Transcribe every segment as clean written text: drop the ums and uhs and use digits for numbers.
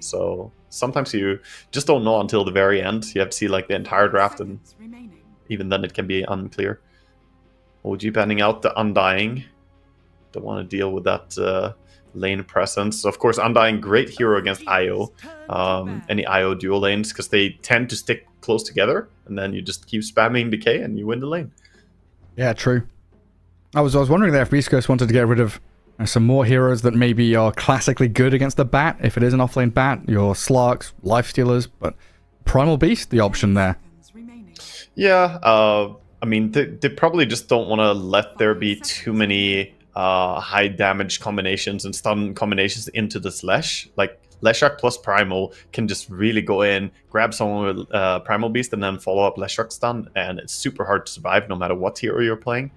So sometimes you just don't know until the very end. You have to see like the entire draft, and even then it can be unclear. OG banning out the Undying. Don't want to deal with that lane presence. Of course, Undying, great hero against IO. Any IO dual lanes, because they tend to stick close together, and then you just keep spamming decay and you win the lane. Yeah, true. I was wondering there if Beastcoast wanted to get rid of some more heroes that maybe are classically good against the bat, if it is an offlane bat, your Slarks, Lifestealers, but Primal Beast, the option there. Yeah, I mean, they probably just don't want to let there be too many high damage combinations and stun combinations into the Slash. Like, Leshrac plus Primal can just really go in, grab someone with Primal Beast, and then follow up Leshrac stun, and it's super hard to survive no matter what hero you're playing.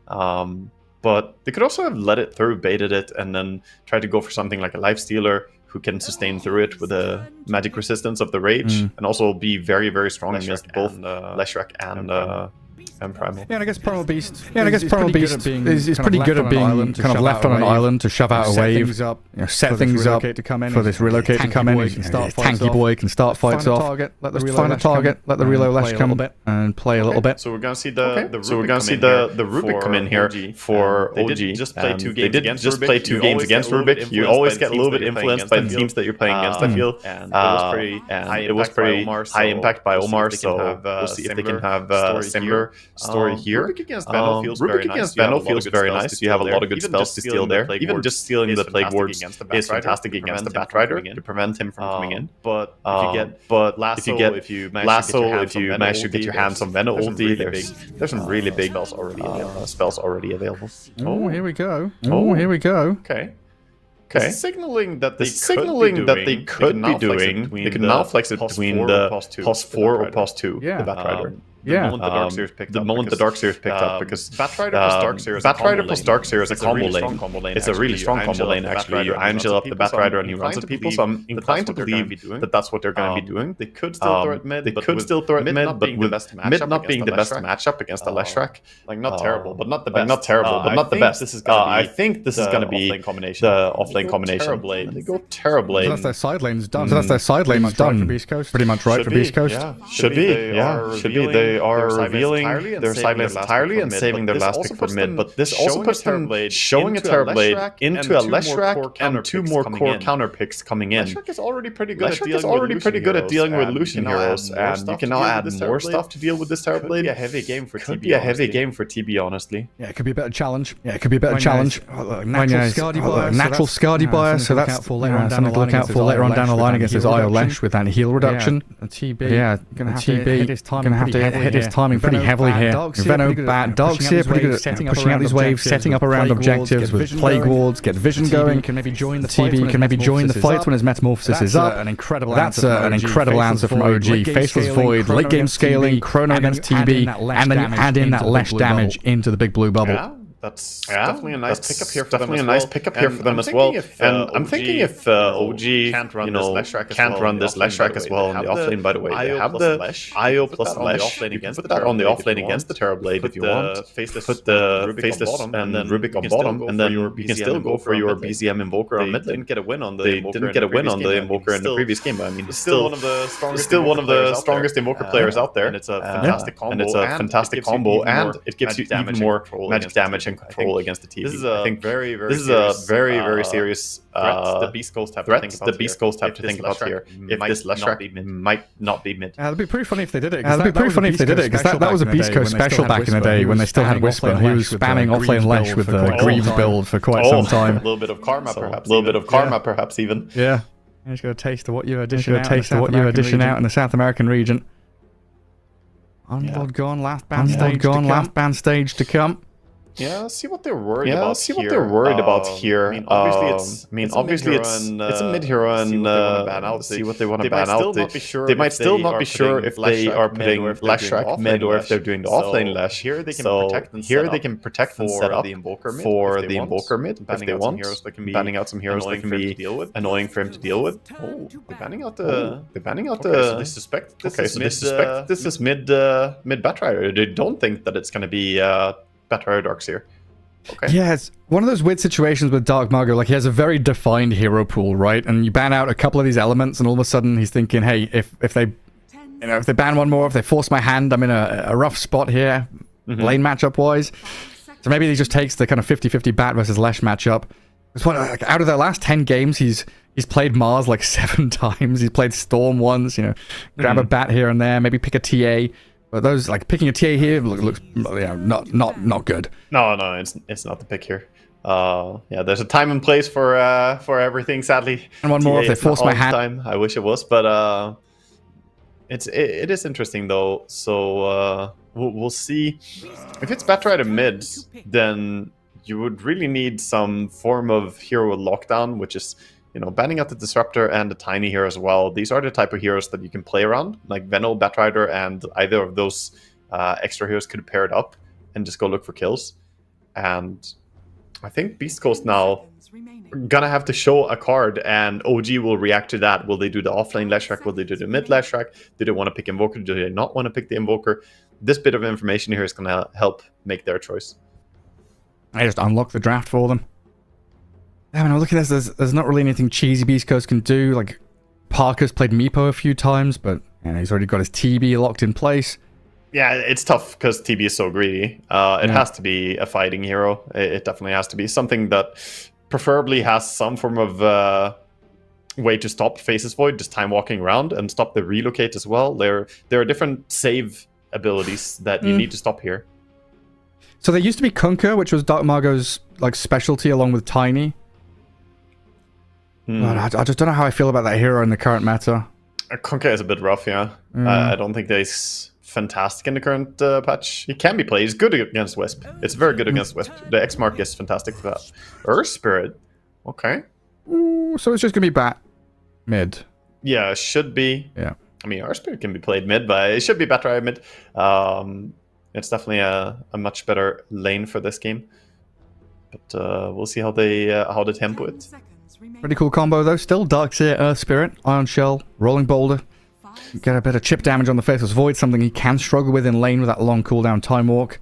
But they could also have let it through, baited it, and then try to go for something like a Lifestealer who can sustain through it with a magic resistance of the Rage, and also be very, very strong against both Leshrac and Primal. Yeah, and I guess Primal Beast. Yeah, and I guess Primal Beast is pretty good at being kind of left on an island to shove out a wave, set things up for this relocate to come in. Tanky boy can start fights off. Find a target, let the reload lash come and play a little bit. So we're gonna see the Rubik come in here for OG. They just play 2 games against Rubik. You always get a little bit influenced by the teams that you're playing against, I feel. And it was pretty high impact by Omar, so we'll see if they can have a similar story here. Rubik against Venno feels very nice. You have a lot of good spells to steal there. Even just stealing the Plague Wards is fantastic against the Batrider to prevent him from coming in. But if you get Lasso, if you manage to get your hands on Venno ulti, there's some really big spells already available. Oh, here we go. Oh, here we go. Okay. Signaling that they could be doing. They can now flex it between the +4 or +2, the Batrider. The moment the Dark Seers picked up, because Batrider plus Dark Seer is a combo lane. It's a really strong combo lane, actually. You Angel up the Batrider and he runs at people, so I'm inclined to believe that that's what they're going to be doing. They could still throw it mid, but with mid not being the best matchup against the Leshrac. Like, not terrible, but not the best. I think this is going to be the offlane combination. And they go Terrorblade. So that's their side lane's done. Pretty much right for Beastcoast. Should be. They are revealing their side lanes entirely and saving their last pick for mid, but this also puts them showing a Terrorblade into a Leshrac and 2 more core counter picks coming in. Leshrac is already pretty good at dealing with Lucian heroes, and you can now add more stuff to deal with this Terrorblade. Could be a heavy game for TB, honestly. Yeah, it could be a better challenge. Natural Scardy buyer, so that's something to look out for later on down the line against his IO Lesh with that heal reduction. Yeah, TB gonna have to hit his timing pretty heavily here. Venno, Bat, Dogs here, pretty good at pushing out these waves, setting up around objectives with Plague Wards, get Vision going. TB can maybe join the fights when his Metamorphosis is up. That's an incredible answer from OG. Faceless Void, late game scaling, Chrono against TB, and then you add in that Lesh damage into the big blue bubble. That's definitely a nice pickup here for them as well. And I'm thinking if OG can't run this Leshrac as well on the offlane, by the way. They have the IO plus Lesh. You can put that on the offlane against the Terrorblade if you want. Put the Faceless and then Rubik on bottom, and then you can still go for your BZM Invoker on mid lane. They didn't get a win on the Invoker in the previous game, but I mean, it's still one of the strongest Invoker players out there. And it's a fantastic combo, and it gives you even more magic damage and control against the TV. This is a very serious threat the Beastcoast have to think about here. If this Leshrac might not be mid. It'd be pretty funny if they did it. Because that was a Beastcoast special back in the day when they still had Whisper. He was spamming offlane Lesh with the Greaves build for quite some time. A little bit of karma, perhaps even. Yeah. You just got a taste of what you addition out in the South American region. Unbold gone, last band stage to come. Yeah, see what they're worried about here. I mean, obviously it's a mid hero, and see what they want to ban out. They might still not be sure if they are putting Leshrac mid or if they're doing the offlane Lesh. Here they can protect and set up for the Invoker mid if they want. Banning out some heroes that can be annoying for him to deal with. Oh, they're banning out the. So they suspect this is mid Batrider. They don't think that it's going to be Batrider Darkseer. Okay. Yeah, it's one of those weird situations with Dark Margo. Like, he has a very defined hero pool, right? And you ban out a couple of these elements, and all of a sudden he's thinking, hey, if they ban one more, if they force my hand, I'm in a rough spot here, lane matchup wise. So maybe he just takes the kind of 50-50 Bat versus Lesh matchup. It's one, like, out of their last 10 games, he's played Mars like 7 times. He's played Storm once. Grab a Bat here and there, maybe pick a TA. But those, like, picking a TA here looks not good. No, it's not the pick here. Yeah, there's a time and place for everything. Sadly, and one more if they force my hand. I wish it was, but it is interesting though. So we'll see. If it's Batrider mid, then you would really need some form of hero lockdown, which is banning out the Disruptor and the Tiny here as well. These are the type of heroes that you can play around, like Venno, Batrider, and either of those extra heroes could pair it up and just go look for kills. And I think Beastcoast now gonna have to show a card, and OG will react to that. Will they do the offlane Leshrac? Will they do the mid Leshrac? Do they want to pick Invoker? Do they not want to pick the Invoker? This bit of information here is gonna help make their choice. I just unlock the draft for them. Yeah, when I look at this, there's not really anything cheesy Beastcoast can do. Like, Parker's played Meepo a few times, but he's already got his TB locked in place. Yeah, it's tough because TB is so greedy. It has to be a fighting hero. It definitely has to be something that preferably has some form of way to stop Faceless Void, just time walking around, and stop the relocate as well. There are different save abilities that you need to stop here. So there used to be Kunkka, which was Dark Margo's like specialty, along with Tiny. But I just don't know how I feel about that hero in the current meta. Kunkka is a bit rough, yeah. I don't think that he's fantastic in the current patch. He can be played. He's good against Wisp. It's very good against Wisp. The X Mark is fantastic for that. Earth Spirit. Okay. Ooh, so it's just going to be Bat mid. Yeah, it should be. Yeah. I mean, Earth Spirit can be played mid, but it should be Batrider mid. It's definitely a much better lane for this game. But we'll see how they tempo it. Pretty cool combo though. Still Darkseer, Earth Spirit, Iron Shell, Rolling Boulder. Get a bit of chip damage on the Faceless Void, something he can struggle with in lane with that long cooldown Time Walk.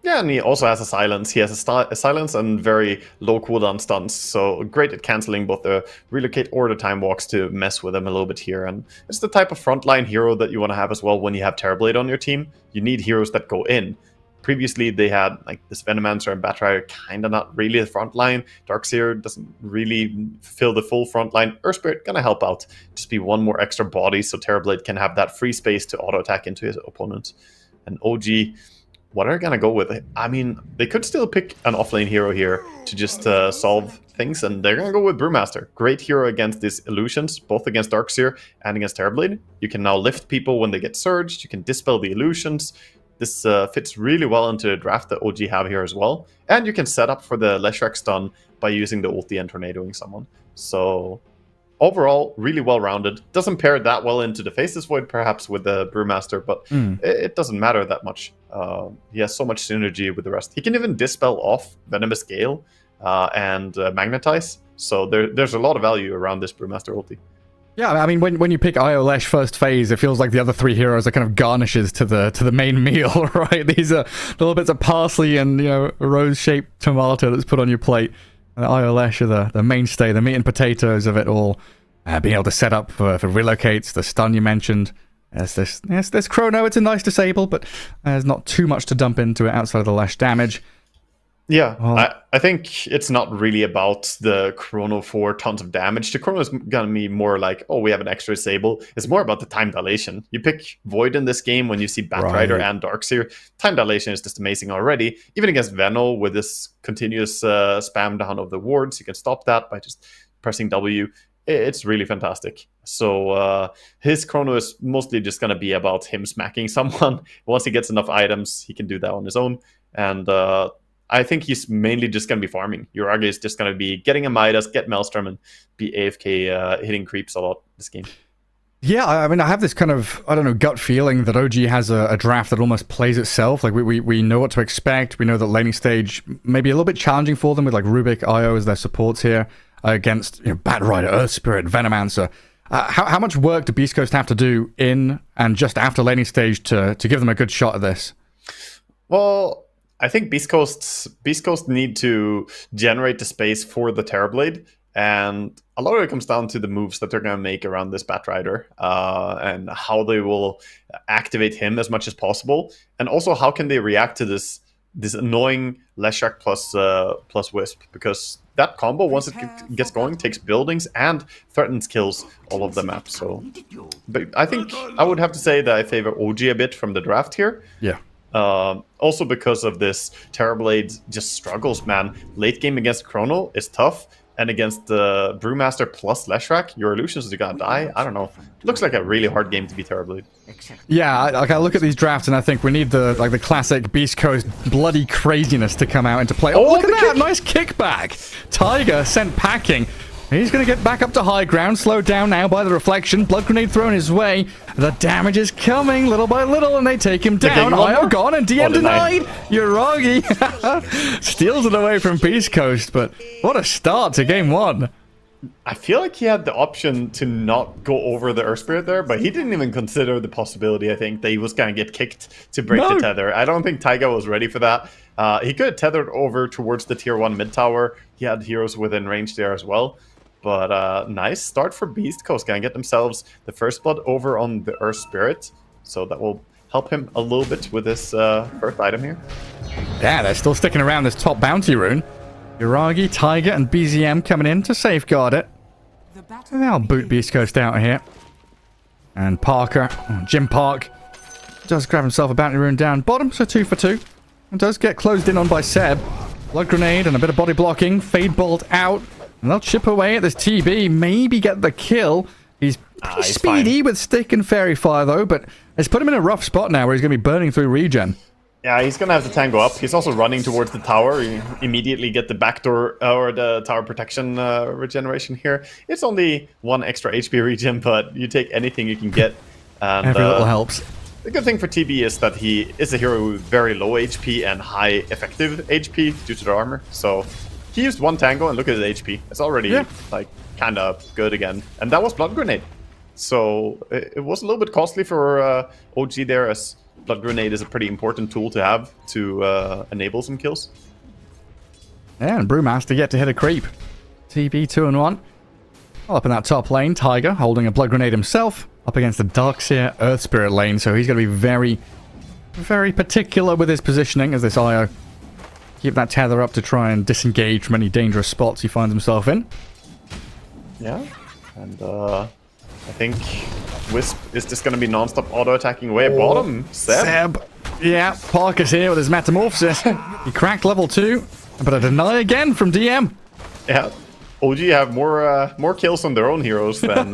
Yeah, and he also has a silence. He has a silence and very low cooldown stunts, so great at cancelling both the relocate or the time walks to mess with him a little bit here. And it's the type of frontline hero that you want to have as well when you have Terrorblade on your team. You need heroes that go in. Previously, they had like this Venomancer and Batrider, kind of not really the front line. Darkseer doesn't really fill the full front line. Earth Spirit gonna help out, just be one more extra body, so Terrorblade can have that free space to auto attack into his opponent. And OG, what are they gonna go with? I mean, they could still pick an offlane hero here to just solve things, and they're gonna go with Brewmaster. Great hero against these illusions, both against Darkseer and against Terrorblade. You can now lift people when they get surged. You can dispel the illusions. This fits really well into the draft that OG have here as well. And you can set up for the Leshrac stun by using the ulti and tornadoing someone. So overall, really well-rounded. Doesn't pair that well into the Faceless Void, perhaps, with the Brewmaster, but it doesn't matter that much. He has so much synergy with the rest. He can even dispel off Venomous Gale and Magnetize. So there's a lot of value around this Brewmaster ulti. Yeah, I mean, when you pick Io Lesh first phase, it feels like the other three heroes are kind of garnishes to the main meal, right? These are little bits of parsley and, a rose-shaped tomato that's put on your plate. And Io Lesh are the mainstay, the meat and potatoes of it all. Being able to set up for relocates, the stun you mentioned. There's Chrono, it's a nice disable, but there's not too much to dump into it outside of the Lesh damage. Yeah, I think it's not really about the Chrono for tons of damage. The Chrono is going to be more like, oh, we have an extra disable. It's more about the time dilation. You pick Void in this game when you see Batrider and Darkseer. Time dilation is just amazing already. Even against Venno with this continuous spam down of the wards, you can stop that by just pressing W. It's really fantastic. So his Chrono is mostly just going to be about him smacking someone. Once he gets enough items, he can do that on his own. And I think he's mainly just going to be farming. Uraga is just going to be getting a Midas, get Maelstrom, and be AFK hitting creeps a lot this game. Yeah, I mean, I have this kind of, gut feeling that OG has a draft that almost plays itself. Like, we know what to expect. We know that laning stage may be a little bit challenging for them with, like, Rubik, Io as their supports here against Batrider, Earth Spirit, Venomancer. How much work do Beastcoast have to do in and just after laning stage to give them a good shot at this? Well, I think Beastcoast need to generate the space for the Terrorblade, and a lot of it comes down to the moves that they're going to make around this Batrider, and how they will activate him as much as possible, and also how can they react to this annoying Leshrac plus Wisp, because that combo, once it gets going, takes buildings and threatens kills all of the map. So, but I think I would have to say that I favor OG a bit from the draft here. Yeah. Also because of this, Terrorblade just struggles, man. Late game against Chrono is tough, and against the Brewmaster plus Leshrac, your illusions are gonna die. I don't know. It looks like a really hard game to be Terrorblade. Yeah, I look at these drafts and I think we need the classic Beast Coast bloody craziness to come out into play. Oh, look at that! Nice kickback! Tiger sent packing. He's going to get back up to high ground, slowed down now by the reflection. Blood grenade thrown his way. The damage is coming little by little, and they take him down. IO gone, and DM denied. Uragi steals it away from Beast Coast, but what a start to game one. I feel like he had the option to not go over the Earth Spirit there, but he didn't even consider the possibility, I think, that he was going to get kicked to break the tether. I don't think Taiga was ready for that. He could have tethered over towards the tier 1 mid tower. He had heroes within range there as well. But nice start for Beast Coast. Gonna get themselves the first blood over on the Earth Spirit. So that will help him a little bit with this first item here. Yeah, they're still sticking around this top bounty rune. Uragi, Tiger, and BZM coming in to safeguard it. And they'll boot Beast Coast out of here. And Parker, Jim Park, does grab himself a bounty rune down bottom, so 2 for 2. And does get closed in on by Seb. Blood grenade and a bit of body blocking. Fade bolt out. And they'll chip away at this TB, maybe get the kill. He's pretty speedy with stick and fairy fire, though, but it's put him in a rough spot now where he's going to be burning through regen. Yeah, he's going to have to tango up. He's also running towards the tower. You immediately get the backdoor or the tower protection regeneration here. It's only 1 extra HP regen, but you take anything you can get. And, every little helps. The good thing for TB is that he is a hero with very low HP and high effective HP due to the armor. So he used 1 tango, and look at his HP. It's already like kind of good again. And that was Blood Grenade. So it was a little bit costly for OG there, as Blood Grenade is a pretty important tool to have to enable some kills. Yeah, and Brewmaster yet to hit a creep. TB 2 and 1. Well, up in that top lane, Tiger holding a Blood Grenade himself up against the Darkseer Earth Spirit lane. So he's going to be very, very particular with his positioning as this IO. Keep that tether up to try and disengage from any dangerous spots he finds himself in. Yeah, and I think Wisp is just going to be non-stop auto-attacking away at bottom. Seb. Yeah, Parker's here with his Metamorphosis. He cracked level 2, but a deny again from DM. Yeah, OG have more kills on their own heroes than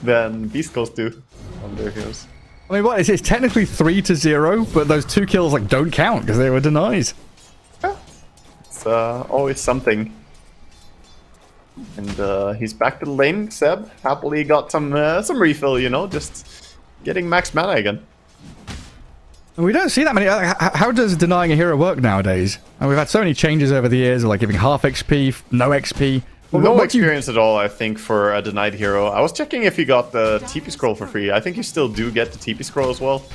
than Beast Coast do on their heroes. I mean, what? It's technically 3-0, but those 2 kills like don't count because they were denies. It's always something. And he's back to the lane. Seb happily got some refill, you know, just getting max mana again. We don't see that many. How does denying a hero work nowadays? And we've had so many changes over the years, like giving half XP, no XP. No experience at all, I think, for a denied hero. I was checking if you got the TP scroll for free. I think you still do get the TP scroll as well.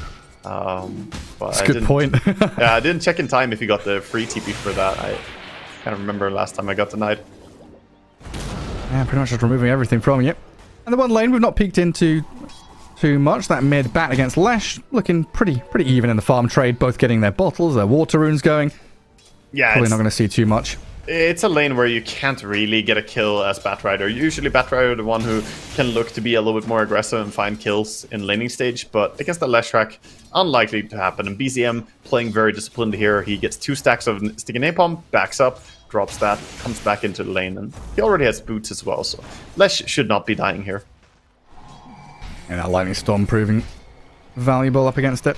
That's a good point. Yeah, I didn't check in time if you got the free TP for that. I can't remember last time I got denied. Yeah, pretty much just removing everything from you. And the one lane we've not peeked into too much. That mid bat against Lesh looking pretty even in the farm trade. Both getting their bottles, their water runes going. Yeah, probably not going to see too much. It's a lane where you can't really get a kill as Batrider. Usually Batrider the one who can look to be a little bit more aggressive and find kills in laning stage, but against the Leshrac, unlikely to happen. And BZM playing very disciplined here. He gets 2 stacks of Sticky Napalm, backs up, drops that, comes back into the lane, and he already has boots as well, so Lesh should not be dying here. And that Lightning Storm proving valuable up against it.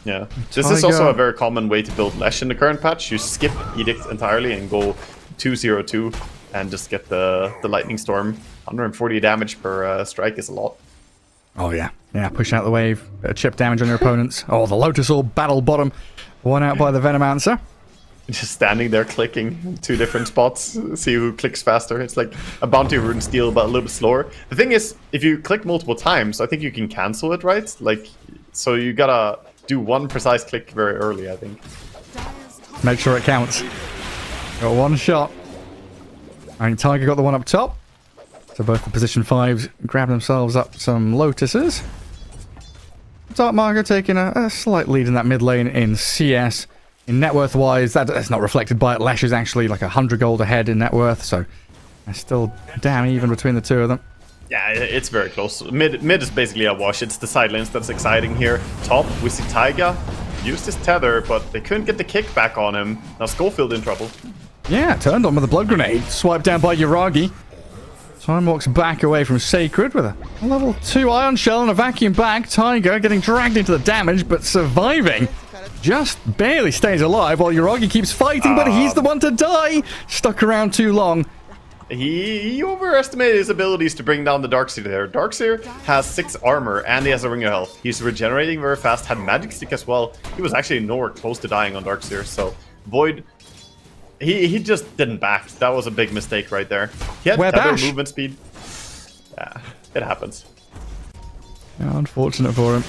Yeah, this is also a very common way to build Lesh in the current patch. You skip Edict entirely and go 2-0-2 and just get the Lightning Storm. 140 damage per strike is a lot. Oh yeah, push out the wave, bit of chip damage on your opponents. Oh, the Lotus Orb battle bottom, one out by the Venomancer. Just standing there clicking 2 different spots, see who clicks faster. It's like a bounty rune steal, but a little bit slower. The thing is, if you click multiple times, I think you can cancel it, right? Like, so you gotta do 1 precise click very early, I think. Make sure it counts. Got one shot. I think Tiger got the one up top. So both the position 5s grab themselves up some Lotuses. Dark Margo taking a slight lead in that mid lane in CS. In net worth wise, that's not reflected by it. Lesh is actually like 100 gold ahead in net worth, so it's still damn even between the two of them. Yeah, it's very close. Mid is basically a wash. It's the side lanes that's exciting here. Top, we see Taiga used his tether, but they couldn't get the kickback on him. Now Schofield in trouble. Yeah, turned on with a blood grenade. Swiped down by Yuragi. Time walks back away from Sacred with a level 2 Ion Shell and a vacuum bag. Tiger getting dragged into the damage, but surviving. Just barely stays alive while Yuragi keeps fighting, but he's the one to die. Stuck around too long. He overestimated his abilities to bring down the Darkseer there. Darkseer has 6 armor and he has a ring of health. He's regenerating very fast, had magic stick as well. He was actually nowhere close to dying on Darkseer, so Void... He just didn't back. That was a big mistake right there. He had better movement speed. Yeah, it happens. Yeah, unfortunate for him.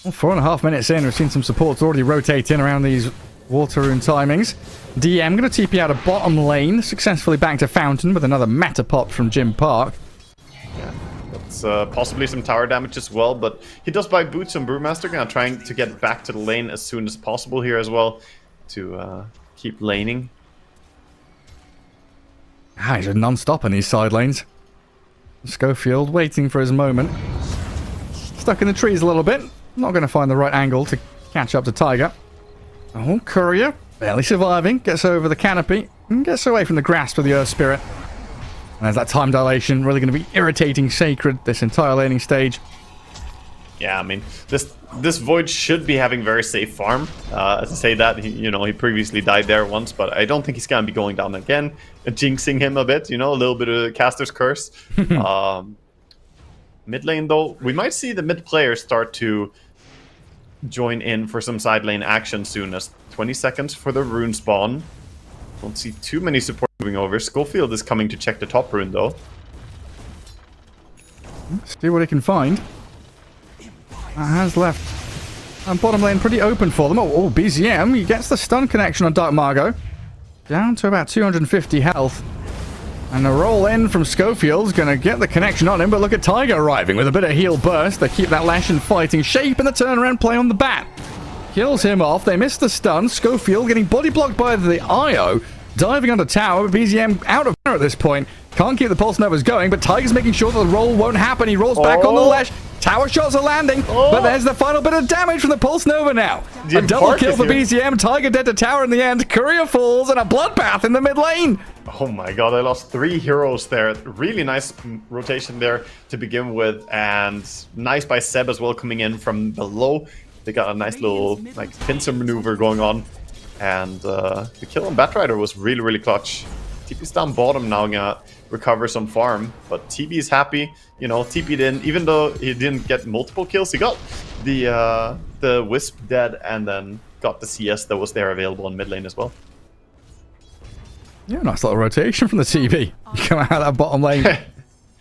Well, 4.5 minutes in, we've seen some supports already rotate in around these water rune timings. DM going to TP out of bottom lane, successfully back to Fountain with another meta pop from Jim Park. Yeah, that's possibly some tower damage as well, but he does buy boots on Brewmaster, now trying to get back to the lane as soon as possible here as well to keep laning. He's just non-stop in these side lanes. Schofield waiting for his moment. Stuck in the trees a little bit. Not going to find the right angle to catch up to Tiger. Oh, Courier, barely surviving. Gets over the canopy and gets away from the grasp of the Earth Spirit. And there's that time dilation, really going to be irritating Sacred this entire laning stage. Yeah, I mean, this Void should be having very safe farm. As I say that, he previously died there once, but I don't think he's going to be going down again. Jinxing him a bit, a little bit of Caster's Curse. Mid lane, though, we might see the mid players start to join in for some side lane action soon, as 20 seconds for the rune spawn. Don't see too many support moving over. Schofield is coming to check the top rune, though. See what he can find. Has left bottom lane pretty open for them. Oh, BZM, he gets the stun connection on Dark Margo. Down to about 250 health. And the roll in from Schofield's going to get the connection on him, but look at Tiger arriving with a bit of heal burst. They keep that Lash in fighting shape and the turnaround play on the bat. Kills him off. They miss the stun. Schofield getting body blocked by the IO. Diving under tower, BZM out of at this point. Can't keep the Pulse Novas going, but Tiger's making sure that the roll won't happen. He rolls back on the Lash. Tower shots are landing, but there's the final bit of damage from the Pulse Nova now. A double kill for BZM. Tiger dead to tower in the end. Courier falls and a bloodbath in the mid lane. Oh my god, I lost 3 heroes there. Really nice rotation there to begin with, and nice by Seb as well coming in from below. They got a nice little pincer maneuver going on, and the kill on Batrider was really, really clutch. TP's down bottom now, gonna recover some farm, but TB's happy. TP'd in, even though he didn't get multiple kills, he got the Wisp dead, and then got the CS that was there available in mid lane as well. Yeah, nice little rotation from the TB. You come out of that bottom lane.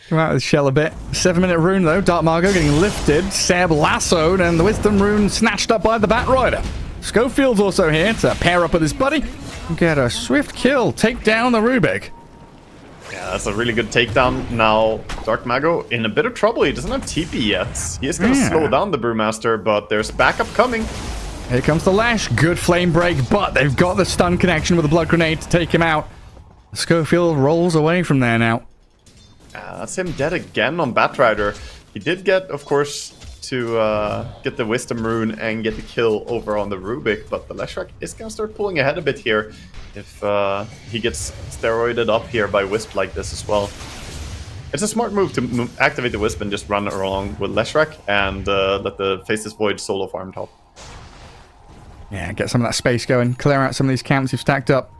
Come out with Shell a bit. 7-minute rune though. Dark Margo getting lifted. Seb lassoed, and the Wisdom rune snatched up by the Batrider. Schofield's also here to pair up with his buddy and get a swift kill. Take down the Rubik. Yeah, that's a really good takedown. Now, Dark Mago in a bit of trouble. He doesn't have TP yet. He is going to slow down the Brewmaster, but there's backup coming. Here comes the Lash. Good flame break, but they've got the stun connection with the blood grenade to take him out. Schofield rolls away from there now. That's him dead again on Batrider. He did get, of course, to get the Wisdom rune and get the kill over on the Rubik, but the Leshrac is going to start pulling ahead a bit here if he gets steroided up here by Wisp like this as well. It's a smart move to activate the Wisp and just run along with Leshrac and let the Faceless Void solo farm top. Yeah, get some of that space going. Clear out some of these camps you've stacked up.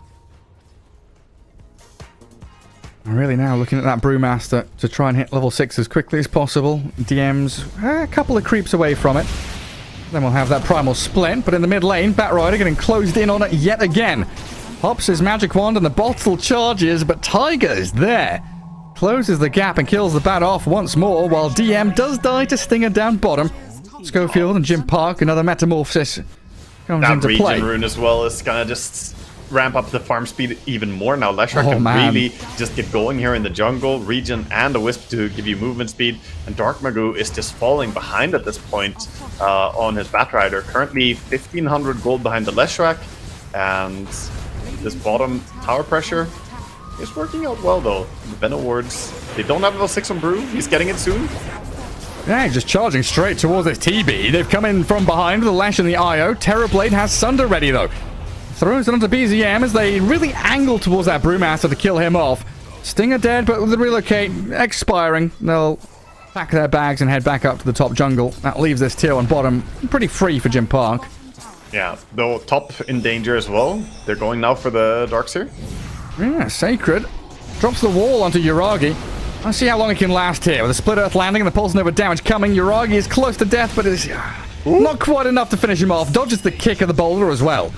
I'm really now looking at that Brewmaster to try and hit level 6 as quickly as possible. DM's a couple of creeps away from it. Then we'll have that Primal Split, but in the mid lane, Batrider getting closed in on it yet again. Pops his magic wand and the bottle charges, but Tiger is there. Closes the gap and kills the Bat off once more, while DM does die to Stinger down bottom. Schofield and Jim Park, another Metamorphosis comes that into region play. rune as well is gonna just ramp up the farm speed even more now. Leshrac can really just get going here in the jungle, region, and a wisp to give you movement speed. And Dark Magoo is just falling behind at this point on his Batrider. Currently 1500 gold behind the Leshrac, and this bottom tower pressure is working out well though. The Venom wards, they don't have level 6 on Brew. He's getting it soon. Yeah, just charging straight towards this TB. They've come in from behind with the Lash and the IO. Terrorblade has Sunder ready though. Throws it onto BZM as they really angle towards that Brewmaster to kill him off. Stinger dead, but with the relocate expiring, they'll pack their bags and head back up to the top jungle. That leaves this tier 1 bottom pretty free for Jim Park. Yeah, though top in danger as well. They're going now for the Darkseer. Yeah, Sacred drops the wall onto Yuragi. Let's see how long it can last here. With a Split Earth landing and the Pulse Nova damage coming, Yuragi is close to death, but it's not quite enough to finish him off. Dodges the kick of the boulder as well.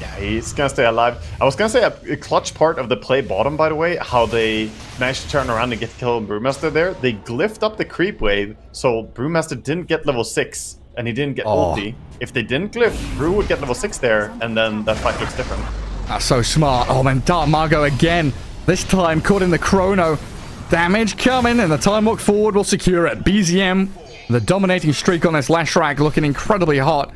Yeah, he's gonna stay alive. I was gonna say a clutch part of the play bottom, by the way, how they managed to turn around and get the kill on Brewmaster there. They glyphed up the creep wave, so Brewmaster didn't get level 6, and he didn't get ulti. If they didn't glyph, Brew would get level 6 there, and then that fight looks different. That's so smart. Oh man, Dark Margo again. This time caught in the chrono. Damage coming, and the time walk forward will secure it. BZM, the dominating streak on this Leshrac, looking incredibly hot.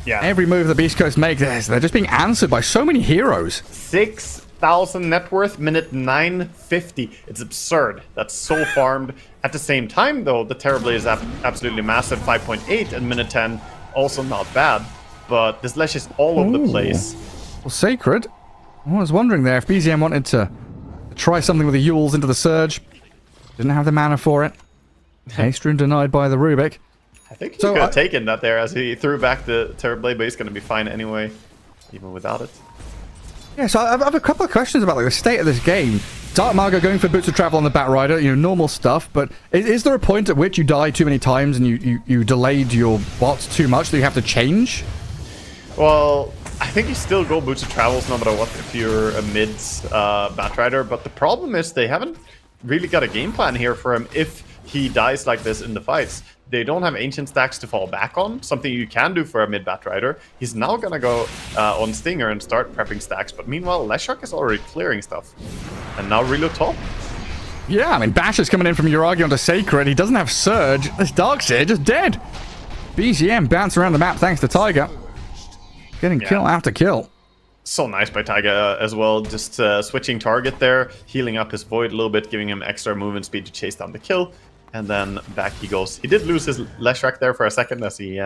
Yeah. Every move the Beastcoast makes, they're just being answered by so many heroes. 6,000 net worth, minute 950. It's absurd. That's so farmed. At the same time, though, the Terrorblade is absolutely massive. 5.8 and minute 10. Also not bad. But this Lesh is all over the place. Well, Sacred, I was wondering there if BZM wanted to try something with the Yules into the Surge. Didn't have the mana for it. Haste rune denied by the Rubik. I think he could have taken that there as he threw back the Terrorblade, but he's going to be fine anyway, even without it. Yeah, so I have a couple of questions about the state of this game. Dark Margo going for Boots of Travel on the Batrider, normal stuff, but is there a point at which you die too many times and you delayed your bots too much that you have to change? Well, I think you still go Boots of Travels no matter what if you're a mid Batrider, but the problem is they haven't really got a game plan here for him if he dies like this in the fights. They don't have ancient stacks to fall back on, something you can do for a mid Batrider. He's now gonna go on Stinger and start prepping stacks, but meanwhile Leshrac is already clearing stuff. And now reload top. Yeah, I mean Bash is coming in from Yuragi onto Sacred. He doesn't have Surge. This Darkseer just dead. BZM bounce around the map thanks to Tiger. Getting kill after kill. So nice by Taiga as well, just switching target there, healing up his Void a little bit, giving him extra movement speed to chase down the kill, and then back he goes. He did lose his Leshrac there for a second as he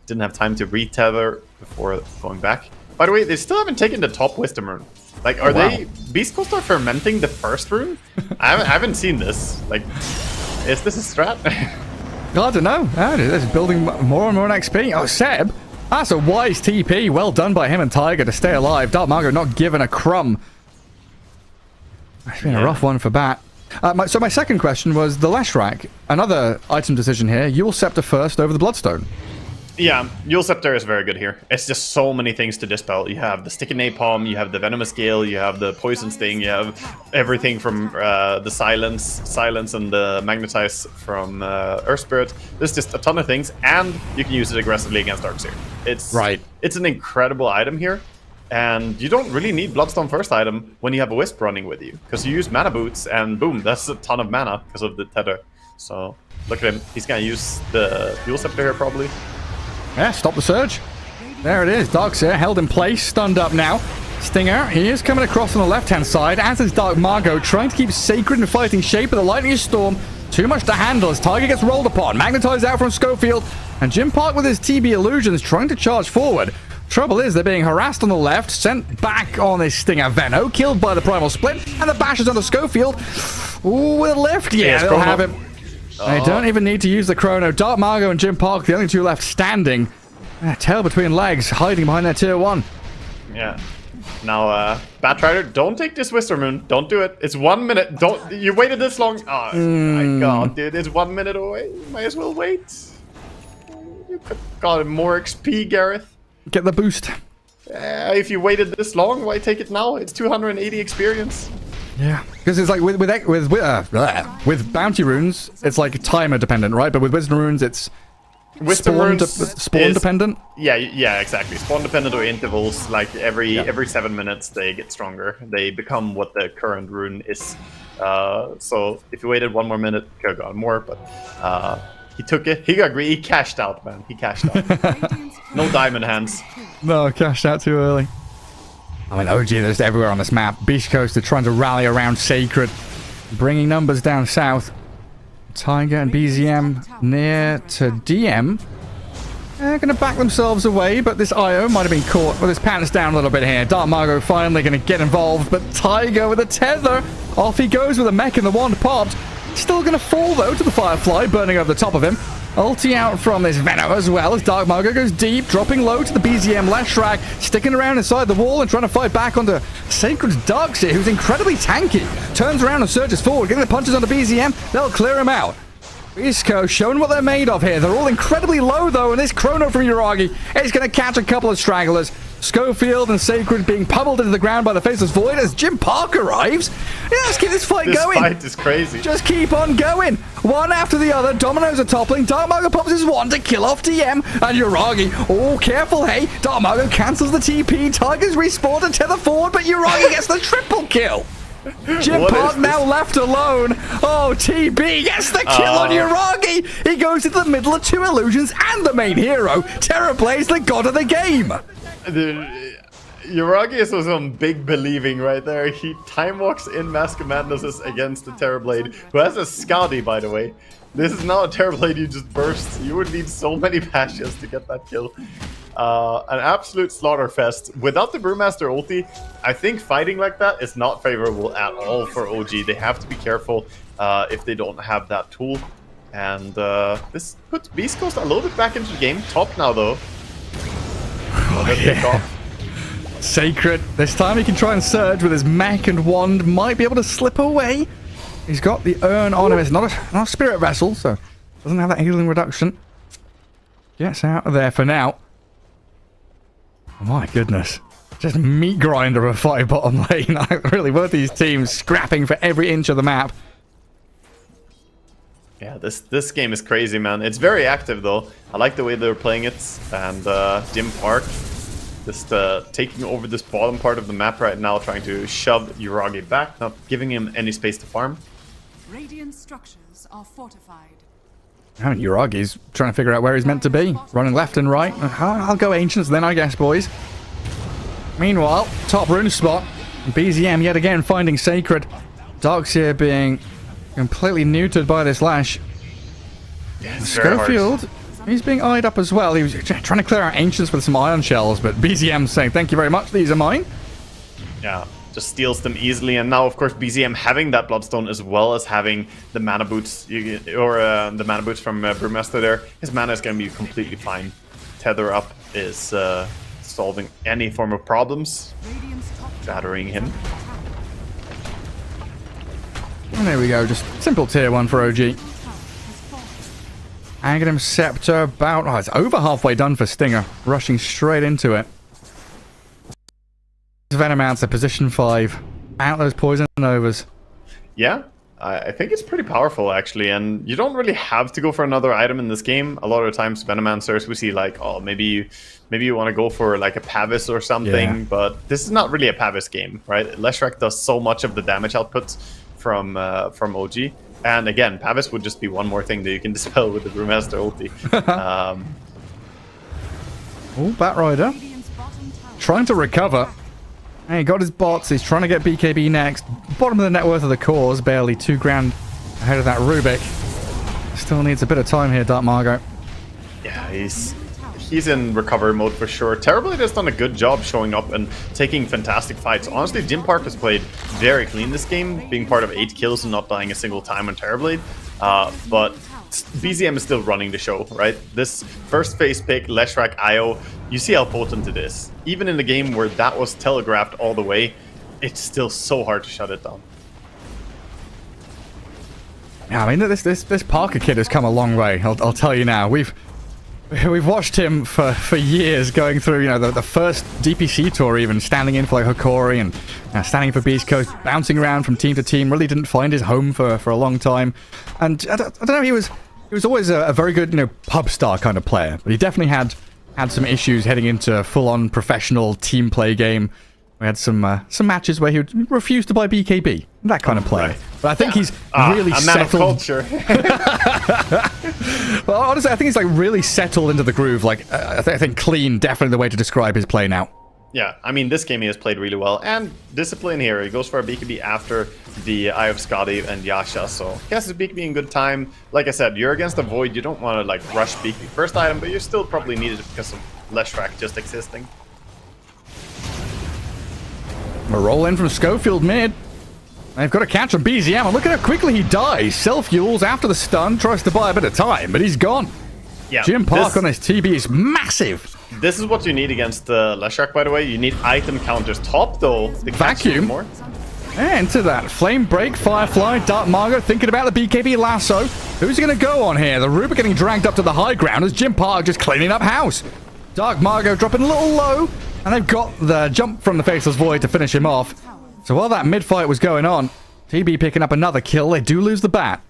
didn't have time to retether before going back. By the way, they still haven't taken the top Wisdom rune. Like, are they... Beastcoast are fermenting the first rune? I haven't seen this. Like, is this a strat? I don't know. It's building more and more XP. Oh, Seb... That's a wise TP. Well done by him and Tiger to stay alive. Dark Margo not given a crumb. It's been a rough one for Bat. So my second question was the Leshrac. Another item decision here. Yule Scepter first over the Bloodstone. Yeah, Yule Scepter is very good here. It's just so many things to dispel. You have the Sticky Napalm, you have the Venomous Gale, you have the Poison Sting, you have everything from the Silence and the Magnetize from Earth Spirit. There's just a ton of things, and you can use it aggressively against Darkseer. It's an incredible item here, and you don't really need Bloodstone first item when you have a Wisp running with you, because you use Mana Boots, and boom, that's a ton of mana because of the Tether. So look at him. He's going to use the Yule Scepter here probably. Yeah, stop the surge. There it is. Darkseer held in place, stunned up now. Stinger, he is coming across on the left-hand side, as is Dark Margo, trying to keep Sacred in fighting shape, but the Lightning Storm, too much to handle as Tiger gets rolled upon. Magnetized out from Schofield, and Jim Park with his TB illusions trying to charge forward. Trouble is, they're being harassed on the left, sent back on this Stinger Venno, killed by the Primal Split, and the Bashers on the Schofield. Ooh, with a lift. Yeah, they'll have him. They don't even need to use the chrono. Dark Margo and Jim Park, the only two left standing. Tail between legs, hiding behind their tier 1. Yeah. Now, Batrider, don't take this Wisdom Rune. Don't do it. It's 1 minute. Don't. You waited this long. Oh, my God, dude. It's 1 minute away. You might as well wait. You could got more XP, Gareth. Get the boost. If you waited this long, why take it now? It's 280 experience. Yeah, because it's like with bounty runes, it's like timer dependent, right? But with wisdom runes, it's Spawn dependent? Yeah, exactly. Spawn dependent or intervals, like every 7 minutes they get stronger. They become what the current rune is. So if you waited 1 more minute, could have gotten more, but he took it. He got greedy. He cashed out, man. He cashed out. No diamond hands. No, cashed out too early. I mean, OG, they're just everywhere on this map. Beastcoast are trying to rally around Sacred, bringing numbers down south. Tiger and BZM near to DM. They're going to back themselves away, but this IO might have been caught with his pants down a little bit here. Dark Margo finally going to get involved, but Tiger with a tether. Off he goes with a mech and the wand popped. Still going to fall, though, to the Firefly, burning over the top of him. Ulti out from this Venom as well as Dark Margo goes deep, dropping low to the BZM Leshrac, sticking around inside the wall and trying to fight back onto Sacred's Darkseer, who's incredibly tanky. Turns around and surges forward, getting the punches onto BZM. They'll clear him out. Beastcoast showing what they're made of here. They're all incredibly low, though, and this chrono from Uragi is going to catch a couple of stragglers. Schofield and Sacred being pummeled into the ground by the Faceless Void as Jim Park arrives. Yeah, let's keep this fight going. This fight is crazy. Just keep on going. One after the other. Dominoes are toppling. Dark Margo pops his wand to kill off DM. And Uragi, oh, careful, hey. Dark Margo cancels the TP. Tigers respawn to tether forward, but Uragi gets the triple kill. Jim Park now left alone. Oh, TB gets the kill on Uragi. He goes into the middle of two illusions and the main hero. Terra plays the god of the game. Uragi is some big believing right there. He time walks in Mask of Madness against the Terrorblade, who has a Skadi, by the way. This is not a Terrorblade you just burst. You would need so many passions to get that kill. An absolute slaughter fest. Without the Brewmaster ulti, I think fighting like that is not favorable at all for OG. They have to be careful if they don't have that tool. And this puts Beastcoast a little bit back into the game. Top now, though. Sacred. This time he can try and surge with his mech and wand. Might be able to slip away. He's got the urn on him. It's not a spirit vessel, so doesn't have that healing reduction. Gets out of there for now. Oh my goodness. Just meat grinder of a fight bottom lane. Really, both these teams scrapping for every inch of the map. Yeah, this game is crazy, man. It's very active, though. I like the way they're playing it. And Jim Park just taking over this bottom part of the map right now, trying to shove Uragi back, not giving him any space to farm. Radiant structures are fortified. And Uragi's trying to figure out where he's meant to be. Running left and right. I'll go Ancients then, I guess, boys. Meanwhile, top rune spot. BZM yet again finding Sacred. Darkseer being completely neutered by this lash. Yeah, Schofield, he's being eyed up as well. He was trying to clear out Ancients with some iron shells, but BZM saying, thank you very much, these are mine. Yeah, just steals them easily. And now, of course, BZM having that Bloodstone as well as having the mana boots, the mana boots from Brewmaster there, his mana is going to be completely fine. Tether up is solving any form of problems, shattering him. And there we go, just simple tier 1 for OG. Aghanim Scepter about... Oh, it's over halfway done for Stinger. Rushing straight into it. Venom out to position 5. Out those Poison Novas. Yeah, I think it's pretty powerful, actually. And you don't really have to go for another item in this game. A lot of times, Venomancers, we see like, oh, maybe you want to go for like a Pavis or something. Yeah. But this is not really a Pavis game, right? Leshrac does so much of the damage output from OG. And again, Pavis would just be one more thing that you can dispel with the Brewmaster ulti. Oh, Batrider. Trying to recover. And he got his bots. He's trying to get BKB next. Bottom of the net worth of the cause. Barely 2 grand ahead of that Rubik. Still needs a bit of time here, Dark Margo. Yeah, he's in recovery mode for sure. Terrorblade has done a good job showing up and taking fantastic fights. Honestly, Jim Park has played very clean this game, being part of 8 kills and not dying a single time on Terrorblade. But BZM is still running the show, right? This first phase pick, Leshrac IO, you see how potent it is. Even in the game where that was telegraphed all the way, it's still so hard to shut it down. Yeah, I mean, this Parker kid has come a long way. I'll tell you now. We've watched him for years going through, you know, the first DPC tour, even standing in for like Hokori and standing for Beastcoast, bouncing around from team to team. Really didn't find his home for a long time. And I don't know, he was he was always a very good, pub star kind of player. But he definitely had some issues heading into full-on professional team play game. We had some matches where he would refuse to buy BKB. That kind of player. Right. But I think he's really settled. Man of culture. Well, honestly, I think he's like really settled into the groove. Like, I think clean, definitely the way to describe his play now. Yeah, I mean, this game he has played really well. And discipline here. He goes for a BKB after the Eye of Skadi and Yasha. So, he has his BKB in good time. Like I said, you're against a Void. You don't want to, like, rush BKB first item, but you still probably need it because of Leshrac just existing. A roll in from Schofield mid. They've got to catch on BZM. And look at how quickly he dies. Self-fuels after the stun. Tries to buy a bit of time, but he's gone. Yeah, Jim Park on his TB is massive. This is what you need against Leshrac, by the way. You need item counters. Top, though. The Vacuum. More. And to that. Flame Break, Firefly, Dark Margot thinking about the BKB lasso. Who's going to go on here? The Ruber getting dragged up to the high ground as Jim Park just cleaning up house. Dark Margot dropping a little low. And they've got the jump from the Faceless Void to finish him off. So while that mid-fight was going on, TB picking up another kill. They do lose the bat.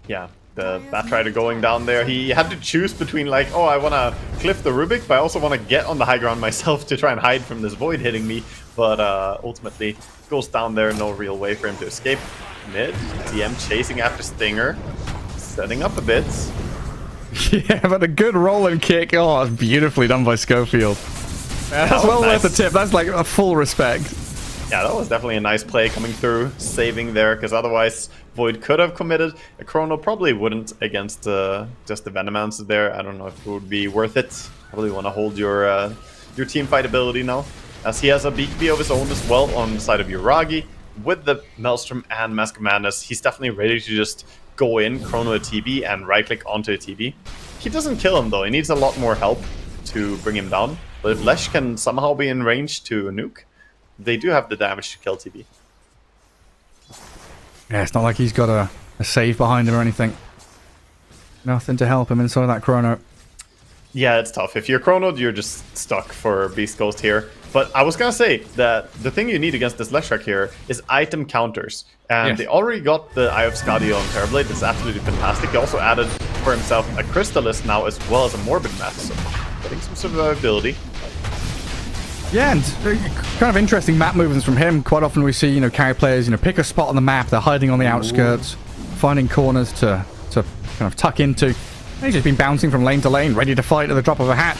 Yeah, the Batrider going down there. He had to choose between like, oh, I want to cliff the Rubik, but I also want to get on the high ground myself to try and hide from this Void hitting me. But ultimately, goes down there. No real way for him to escape. Mid, DM chasing after Stinger. Setting up a bit. Yeah, but a good roll and kick. Oh, it's beautifully done by Schofield. That's well worth the tip. That's like a full respect. Yeah, that was definitely a nice play coming through, saving there, because otherwise Void could have committed. A Chrono probably wouldn't against just the Venomance there. I don't know if it would be worth it. Probably want to hold your team fight ability now, as he has a BKB of his own as well on the side of Uragi. With the Maelstrom and Mask of Madness, he's definitely ready to just go in, Chrono a TB, and right-click onto a TB. He doesn't kill him, though. He needs a lot more help to bring him down. But if Lesh can somehow be in range to nuke, they do have the damage to kill TB. Yeah, it's not like he's got a save behind him or anything. Nothing to help him inside that Chrono. Yeah, it's tough. If you're chronoed, you're just stuck for Beastcoast here. But I was going to say that the thing you need against this Leshrac here is item counters. And they already got the Eye of Skadi on Terrorblade. It's absolutely fantastic. He also added for himself a Crystalist now as well as a Morbid Mass. So getting some survivability. Yeah, and kind of interesting map movements from him. Quite often we see, carry players, pick a spot on the map. They're hiding on the outskirts, finding corners to kind of tuck into. And he's just been bouncing from lane to lane, ready to fight at the drop of a hat.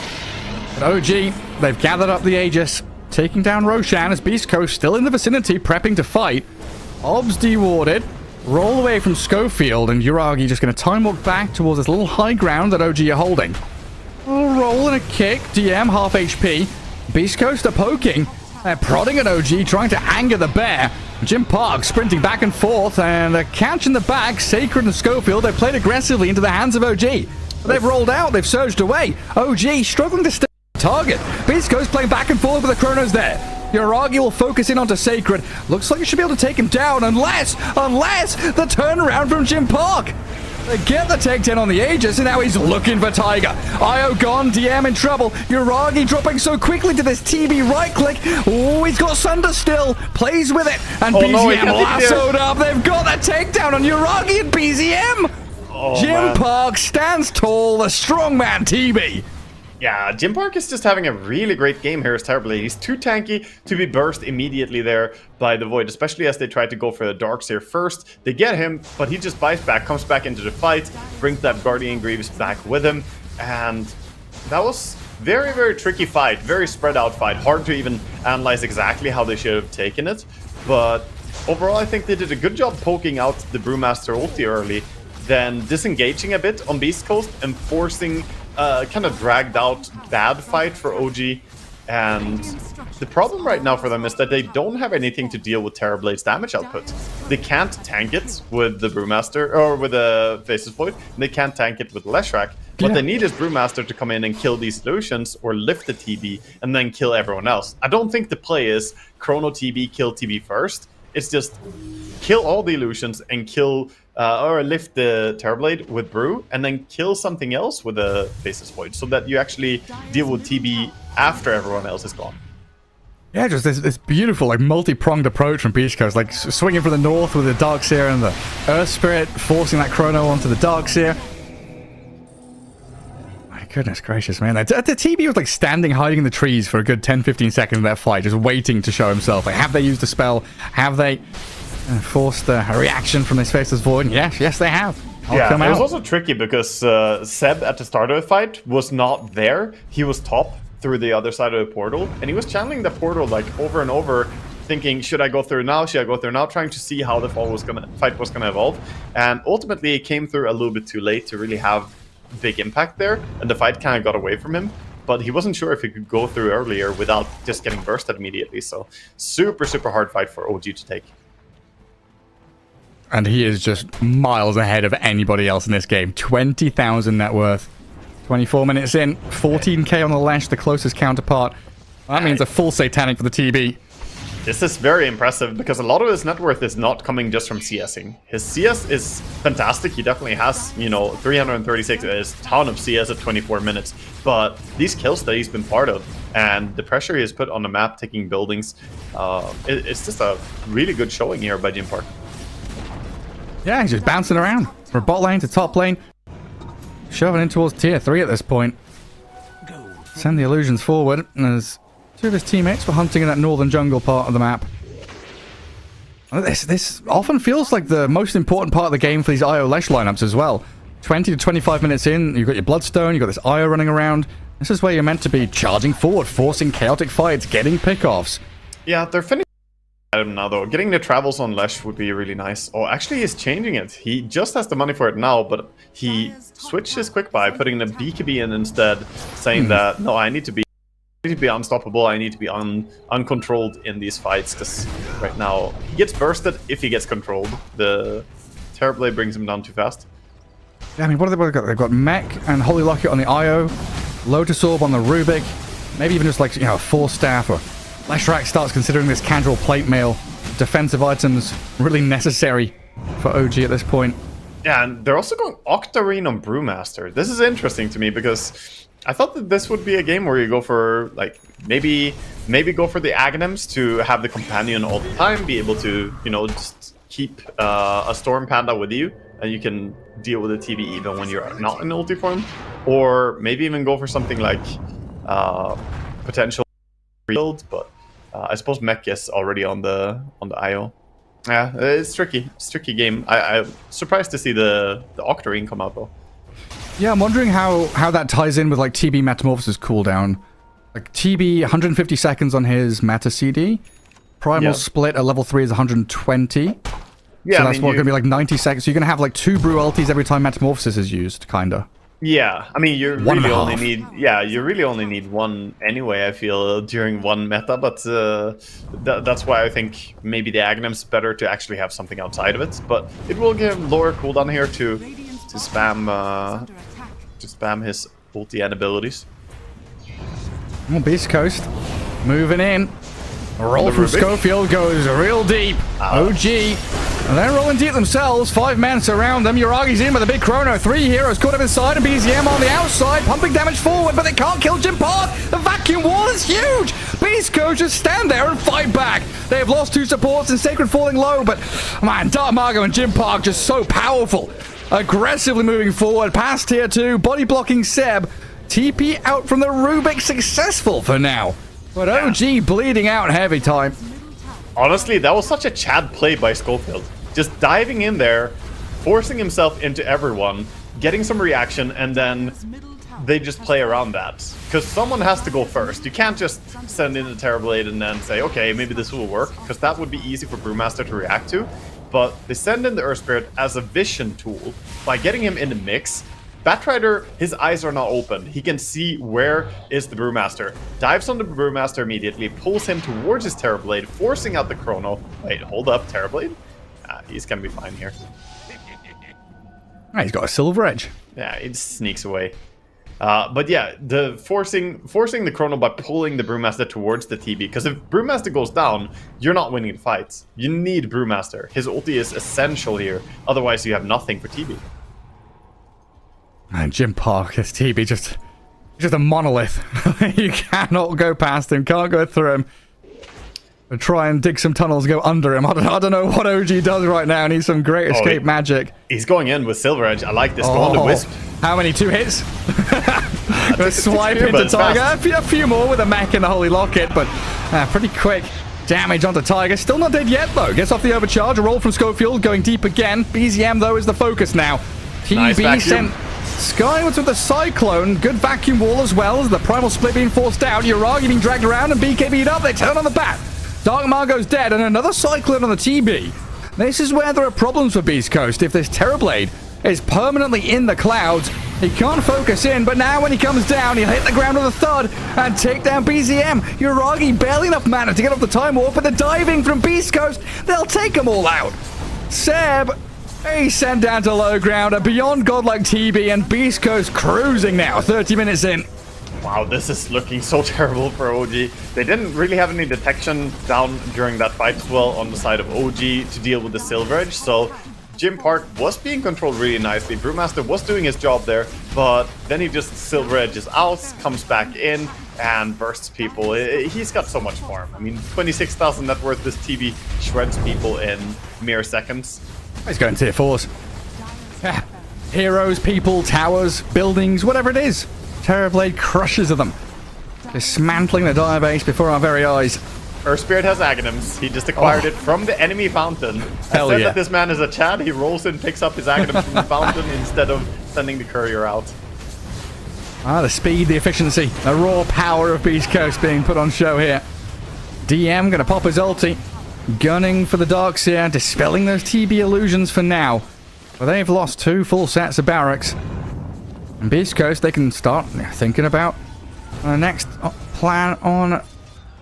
But OG, they've gathered up the Aegis, taking down Roshan as Beastcoast still in the vicinity, prepping to fight. Obs dewarded, roll away from Schofield, and Uragi just going to time walk back towards this little high ground that OG are holding. A little roll and a kick, DM half HP. Beastcoast are poking. They're prodding at OG, trying to anger the bear. Jim Park sprinting back and forth, and a catch in the back. Sacred and Schofield, they played aggressively into the hands of OG. But they've rolled out, they've surged away. OG struggling to stay on target. Beastcoast playing back and forth with the Chronos there. Uragi will focus in onto Sacred. Looks like he should be able to take him down, unless the turnaround from Jim Park. They get the takedown on the Aegis, and now he's looking for Tiger. Io gone, DM in trouble. Uragi dropping so quickly to this TB right-click. Oh, he's got Sunder still. Plays with it, and BZM lassoed up. They've got that takedown on Uragi and BZM. Jim Park stands tall, the strongman TB. Yeah, Jim Park is just having a really great game here as Terrorblade. He's too tanky to be burst immediately there by the Void, especially as they try to go for the Darks here first. They get him, but he just bites back, comes back into the fight, brings that Guardian Greaves back with him, and that was very, very tricky fight, very spread out fight. Hard to even analyze exactly how they should have taken it, but overall I think they did a good job poking out the Brewmaster ulti early, then disengaging a bit on Beastcoast and forcing kind of dragged out bad fight for OG. And the problem right now for them is that they don't have anything to deal with Terrorblade's damage output. They can't tank it with the Brewmaster or with the Faceless Void, and they can't tank it with Leshrac. What they need is Brewmaster to come in and kill these illusions or lift the TB and then kill everyone else. I don't think the play is Chrono TB, kill TB first. It's just kill all the illusions and kill or lift the Terrorblade with Brew and then kill something else with the Faceless Void so that you actually deal with TB after everyone else is gone. Yeah, just this beautiful, like, multi-pronged approach from Beastcoast, like, swinging from the north with the Darkseer and the Earth Spirit, forcing that Chrono onto the Darkseer. My goodness gracious, man. The TB was, like, standing, hiding in the trees for a good 10-15 seconds in that fight, just waiting to show himself. Like, have they used a spell? Have they forced a reaction from this Faceless Void? Yes, they have. It was also tricky because Seb, at the start of the fight, was not there. He was top through the other side of the portal, and he was channeling the portal like over and over, thinking, should I go through now, should I go through now, trying to see how the fight was gonna evolve. And ultimately it came through a little bit too late to really have big impact there, and the fight kind of got away from him, but he wasn't sure if he could go through earlier without just getting bursted immediately. So super hard fight for OG to take. And he is just miles ahead of anybody else in this game. 20,000 net worth. 24 minutes in, 14k on the Lash, the closest counterpart. That means a full Satanic for the TB. This is very impressive because a lot of his net worth is not coming just from CSing. His CS is fantastic. He definitely has, 336, is a ton of CS at 24 minutes. But these kills that he's been part of and the pressure he has put on the map, taking buildings, it's just a really good showing here by Jim Park. Yeah, he's just bouncing around from bot lane to top lane. Shoving in towards tier 3 at this point. Send the illusions forward, and as two of his teammates were hunting in that northern jungle part of the map. This often feels like the most important part of the game for these IO Lesh lineups as well. 20 to 25 minutes in, you've got your Bloodstone, you've got this IO running around. This is where you're meant to be charging forward, forcing chaotic fights, getting pickoffs. Yeah, they're finishing now though. Getting the travels on Lesh would be really nice. Oh, actually he's changing it. He just has the money for it now, but he switched his quick buy, putting the BKB in instead, saying that, no, I need to be unstoppable, I need to be uncontrolled in these fights, because right now he gets bursted if he gets controlled. The Terrorblade brings him down too fast. Yeah, I mean, what have they got? They've got Mech and Holy Locket on the IO, Lotus Orb on the Rubik, maybe even just like, a Force Staff, or Leshrac starts considering this Candrel Plate Mail defensive items really necessary for OG at this point. Yeah, and they're also going Octarine on Brewmaster. This is interesting to me because I thought that this would be a game where you go for, like, maybe go for the Aghanims to have the companion all the time, be able to, just keep a Storm Panda with you, and you can deal with the TV even when you're not in ulti form. Or maybe even go for something like potential build, but I suppose Mech is already on the IO. Yeah, it's tricky. It's a tricky game. I'm surprised to see the Octarine come out though. Yeah, I'm wondering how that ties in with like TB Metamorphosis cooldown. Like TB 150 seconds on his Meta CD. Primal split at level 3 is 120. Yeah, so that's going to be like 90 seconds. So you're going to have like 2 brew ultis every time Metamorphosis is used, kinda. Yeah, I mean, you really only need one anyway, I feel, during one meta, but that's why I think maybe the Aghanim's better to actually have something outside of it, but it will give lower cooldown here to spam his ulti and abilities. Well, Beastcoast moving in. A roll from Schofield goes real deep. OG. And they're rolling deep themselves. 5 men surround them. Yuragi's in with a big chrono. 3 heroes caught up inside, and BZM on the outside, pumping damage forward, but they can't kill Jim Park. The vacuum wall is huge. Beastcoast just stand there and fight back. They have lost 2 supports and Sacred falling low, but man, Dark Margo and Jim Park just so powerful. Aggressively moving forward past tier 2, body blocking Seb. TP out from the Rubik, successful for now. But OG bleeding out heavy time. Honestly, that was such a Chad play by Schofield. Just diving in there, forcing himself into everyone, getting some reaction, and then they just play around that. Because someone has to go first. You can't just send in the Terrorblade and then say, okay, maybe this will work, because that would be easy for Brewmaster to react to. But they send in the Earth Spirit as a vision tool by getting him in the mix. Batrider, his eyes are now open. He can see where is the Brewmaster. Dives on the Brewmaster immediately, pulls him towards his Terrorblade, forcing out the Chrono. Wait, hold up, Terrorblade? He's gonna be fine here. He's got a Silver Edge. Yeah, it sneaks away. But yeah, the forcing the Chrono by pulling the Brewmaster towards the TB. Because if Brewmaster goes down, you're not winning the fights. You need Brewmaster. His ulti is essential here. Otherwise, you have nothing for TB. And Jim Park, his TB, just a monolith. You cannot go past him, can't go through him. try and dig some tunnels, go under him. I don't know what OG does right now. Needs some great escape magic. He's going in with Silver Edge. I like this. Go on the Wisp. How many? 2 hits? Gonna swipe into Tiger. A few more with a mech and the Holy Locket, but pretty quick damage onto Tiger. Still not dead yet, though. Gets off the overcharge. A roll from Schofield, going deep again. BZM, though, is the focus now. TB sent skywards with the Cyclone. Good vacuum wall as well as the Primal Split being forced out. Uragi being dragged around and BKB'd up. They turn on the bat. Dark Margot's dead and another Cyclone on the TB. This is where there are problems for Beastcoast. If this Terrorblade is permanently in the clouds, he can't focus in, but now when he comes down, he'll hit the ground with a thud and take down BZM. Uragi barely enough mana to get off the Time Warp, but the diving from Beastcoast, they'll take them all out. Seb, he's sent down to low ground, a beyond godlike TB, and Beastcoast cruising now, 30 minutes in. Wow, this is looking so terrible for OG. They didn't really have any detection down during that fight as well on the side of OG to deal with the Silver Edge, so Gym Park was being controlled really nicely. Brewmaster was doing his job there, but then he just Silver Edges out, comes back in, and bursts people. He's got so much farm. I mean, 26,000 net worth, this TV shreds people in mere seconds. He's going tier 4s. Heroes, people, towers, buildings, whatever it is. Terrorblade crushes of them. Dismantling the dire base before our very eyes. Earth Spirit has Aghanims. He just acquired it from the enemy fountain. Hell Instead yeah. that this man is a Chad, he rolls in, picks up his Aghanims from the fountain instead of sending the courier out. The speed, the efficiency, the raw power of Beastcoast being put on show here. DM gonna pop his ulti. Gunning for the Darkseer, dispelling those TB illusions for now. But they've lost 2 full sets of barracks. And Beastcoast, they can start thinking about the next plan on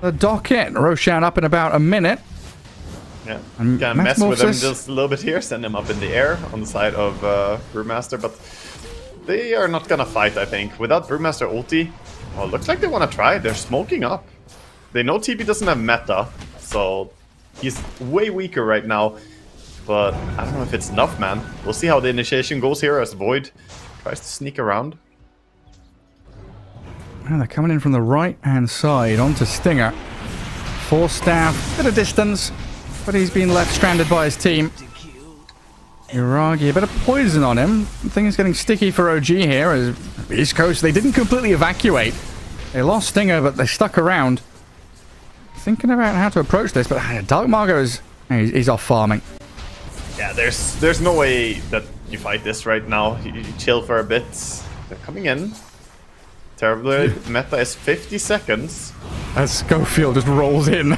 the docket. Roshan up in about a minute. Yeah, gonna mess with him just a little bit here, send him up in the air on the side of Brewmaster, but they are not gonna fight, I think. Without Brewmaster ulti, well, looks like they want to try. They're smoking up. They know TB doesn't have meta, so he's way weaker right now, but I don't know if it's enough, man. We'll see how the initiation goes here as Void tries to sneak around. And they're coming in from the right-hand side onto Stinger. Force staff, bit of distance, but he's been left stranded by his team. Uragi, a bit of poison on him. Things getting sticky for OG here as Beastcoast, they didn't completely evacuate. They lost Stinger, but they stuck around. Thinking about how to approach this, but Dark Margot is he's off farming. Yeah, there's no way that you fight this right now. You chill for a bit. They're coming in. Terribly, meta is 50 seconds. As Schofield just rolls in.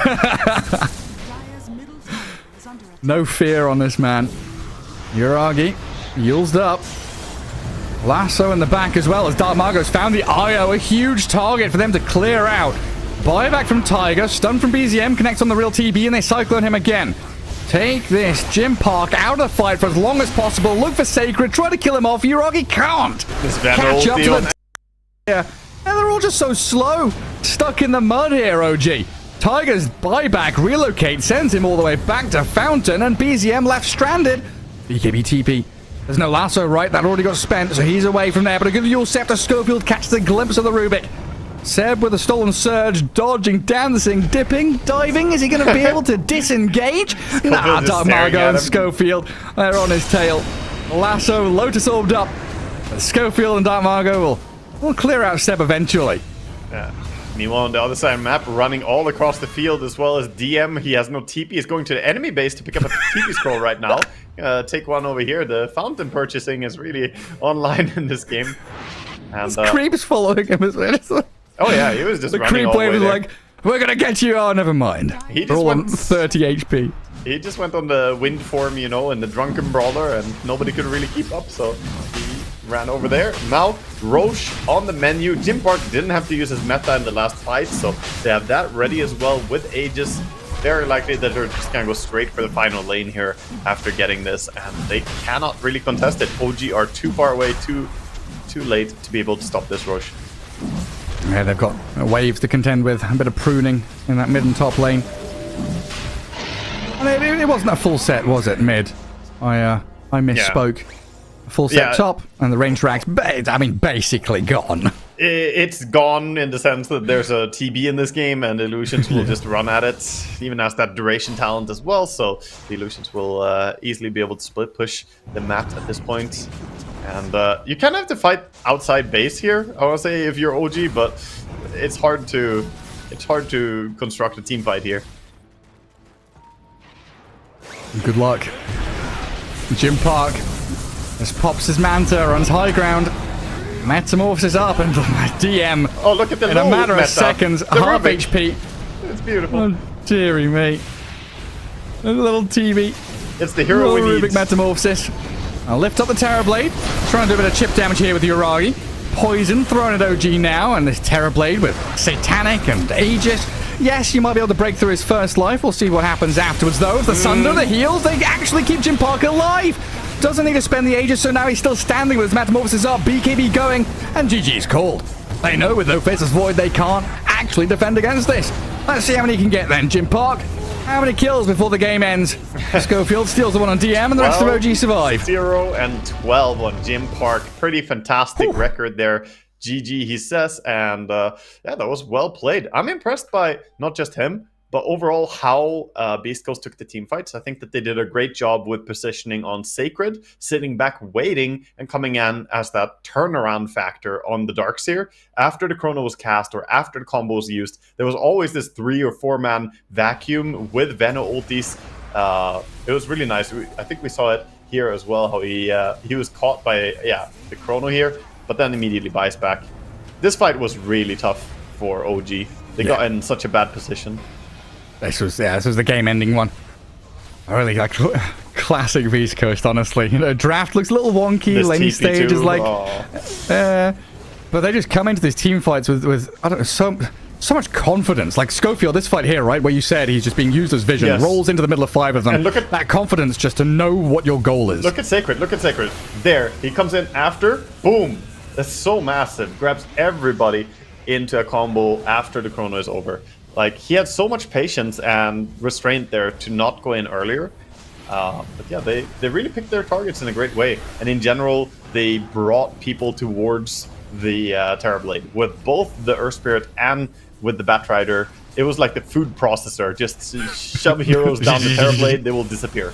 No fear on this man. Uragi, yields up. Lasso in the back as well as Dark Margot's found the IO, a huge target for them to clear out. Buyback from Tiger, stun from BZM, connects on the real TB, and they cyclone him again. Take this, Gym Park out of the fight for as long as possible. Look for Sacred, try to kill him off. Uragi can't catch up to the... Yeah, and they're all just so slow. Stuck in the mud here, OG. Tiger's buyback relocate sends him all the way back to Fountain, and BZM left stranded. BKB TP. There's no lasso, right? That already got spent, so he's away from there. But a good Yule Scepter. Schofield catches a glimpse of the Rubik. Seb with a stolen surge, dodging down the thing, dipping, diving. Is he going to be able to disengage? Nah, Dark Margot and Schofield, they're on his tail. Lasso, Lotus orbed up. Schofield and Dark Margot will clear out Seb eventually. Yeah. Meanwhile, on the other side of the map, running all across the field as well as DM. He has no TP. He's going to the enemy base to pick up a TP scroll right now. Take one over here. The fountain purchasing is really online in this game. And Creep's following him as well. Oh yeah, he was just the running creep all the wave way was there. like, we're gonna get you. Oh, never mind. He They're all on 30 HP. He just went on the wind form, you know, in the drunken brawler, and nobody could really keep up, so he ran over there. Now, Roche on the menu. Gym Park didn't have to use his meta in the last fight, so they have that ready as well with Aegis. Very likely that they're just gonna go straight for the final lane here after getting this, and they cannot really contest it. OG are too far away, too late to be able to stop this Roche. Yeah, they've got waves to contend with. A bit of pruning in that mid and top lane. And it wasn't a full set, was it, mid? I misspoke. Yeah. Full set top, and the range racks, basically gone. It's gone in the sense that there's a TB in this game, and Illusions will just run at it. Even has that duration talent as well, so the Illusions will easily be able to split push the map at this point. And you kind of have to fight outside base here, I want to say, if you're OG, but it's hard to construct a team fight here. Good luck. Jim Park just pops his manta, runs high ground. Metamorphoses up and DM look at the in a matter of seconds, half HP. It's beautiful. Oh, dearie me. A little TV. It's the hero we need. Rubik Metamorphosis. I'll lift up the Terrorblade. Trying to do a bit of chip damage here with Uragi. Poison thrown at OG now, and this Terrorblade with Satanic and Aegis. Yes, you might be able to break through his first life. We'll see what happens afterwards, though. If the Sunder, the heals, they actually keep Jim Parker alive. Doesn't need to spend the Aegis, so now he's still standing with his Metamorphosis up. BKB going, and GG's called. They know with no Faceless Void they can't actually defend against this. Let's see how many he can get then. Jim Park, how many kills before the game ends? Schofield steals the one on DM, and the rest of OG survive. 0 and 12 on Jim Park. Pretty fantastic record there. GG, he says, and yeah, that was well played. I'm impressed by not just him, but overall how Beastcoast took the team fights. I think that they did a great job with positioning on Sacred, sitting back, waiting, and coming in as that turnaround factor on the Darkseer. After the Chrono was cast or after the combo was used, there was always this 3 or 4 man vacuum with Veno ultis. It was really nice. I think we saw it here as well, how he was caught by the Chrono here, but then immediately buys back. This fight was really tough for OG. They got in such a bad position. This was the game-ending one. I really like classic Beastcoast, honestly. You know, draft looks a little wonky. Laning stage is like, but they just come into these team fights with I don't know, so much confidence. Like Schofield, this fight here, right, where you said he's just being used as vision, rolls into the middle of 5 of them. And look at that confidence just to know what your goal is. Look at Sacred. Look at Sacred. There, he comes in after. Boom. That's so massive. Grabs everybody into a combo after the Chrono is over. Like, he had so much patience and restraint there to not go in earlier. But yeah, they really picked their targets in a great way. And in general, they brought people towards the Terrorblade. With both the Earth Spirit and with the Batrider, it was like the food processor. Just shove heroes down the Terrorblade, they will disappear.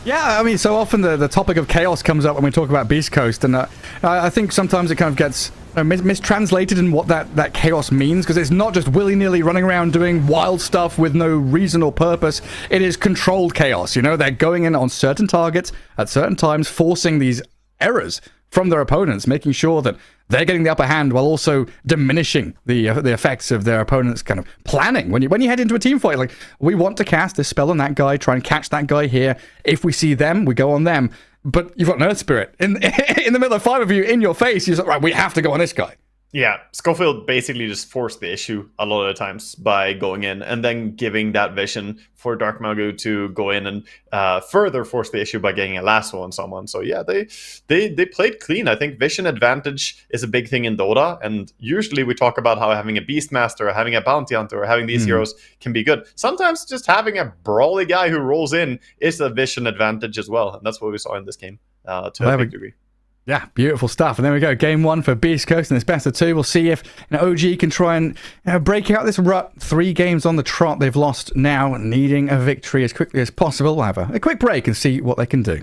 Yeah, I mean, so often the topic of chaos comes up when we talk about Beastcoast, and I think sometimes it kind of gets mistranslated in what that chaos means, because it's not just willy-nilly running around doing wild stuff with no reason or purpose. It is controlled chaos, you know? They're going in on certain targets at certain times, forcing these errors from their opponents, making sure that they're getting the upper hand while also diminishing the effects of their opponents' kind of planning. When you head into a team fight, like, we want to cast this spell on that guy, try and catch that guy here. If we see them, we go on them. But you've got an Earth Spirit in the middle of 5 of you in your face. You're like, right, we have to go on this guy. Yeah, Schofield basically just forced the issue a lot of the times by going in and then giving that vision for Dark Magu to go in and further force the issue by getting a lasso on someone. So yeah, they played clean. I think vision advantage is a big thing in Dota, and usually we talk about how having a Beastmaster or having a Bounty Hunter or having these heroes can be good. Sometimes just having a brawly guy who rolls in is a vision advantage as well, and that's what we saw in this game to a big degree. Yeah, beautiful stuff. And there we go. Game 1 for Beastcoast, and it's best of 2. We'll see if OG can try and break out this rut. 3 games on the trot they've lost now, needing a victory as quickly as possible. We'll have a quick break and see what they can do.